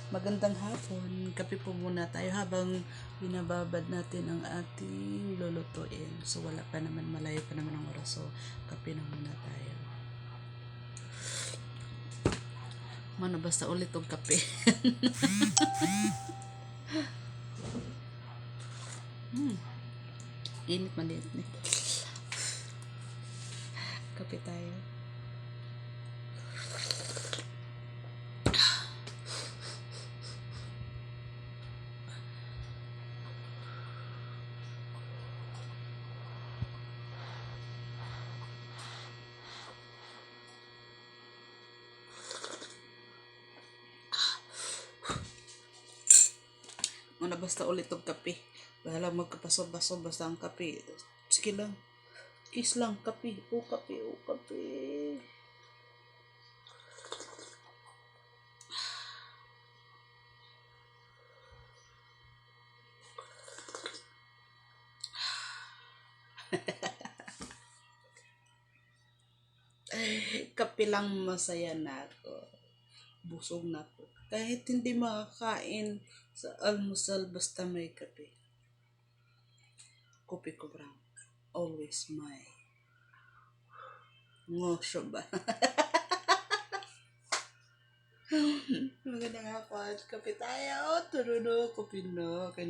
Magandang hapon. Kape po muna tayo habang binababad natin ang ating lulutuin. So wala pa naman, malayo pa naman ang oras. So kape na muna tayo. Mano basta ulit ang kape. Init maliit na. Kape tayo. Muna basta ulit ang kape. Bahala magkapasob-basob basta ang kape. Sige lang. Kiss lang, kape. O kape, o kape. Kape lang masaya na ako. Busog na ako. Kahit hindi makakain sa almusal basta may kape. Kopi ko brown. Always my ngosyo ba? Magandang hapon. Kape tayo. Turo no. Kape no. Kaya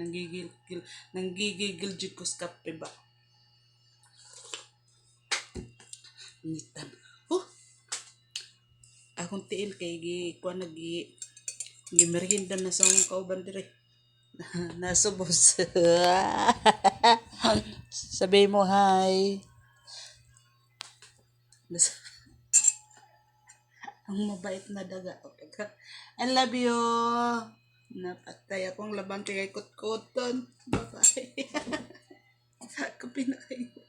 nanggigigil jikos kape ba? Ngitan. Akong tiil kay kuan merienda na sa akong kauban dire. Nasubos. Sabi mo hi. Ang mabait na daga. I love you. Napatay akong laban kay kutkuton. Bye-bye. Kape na kayo.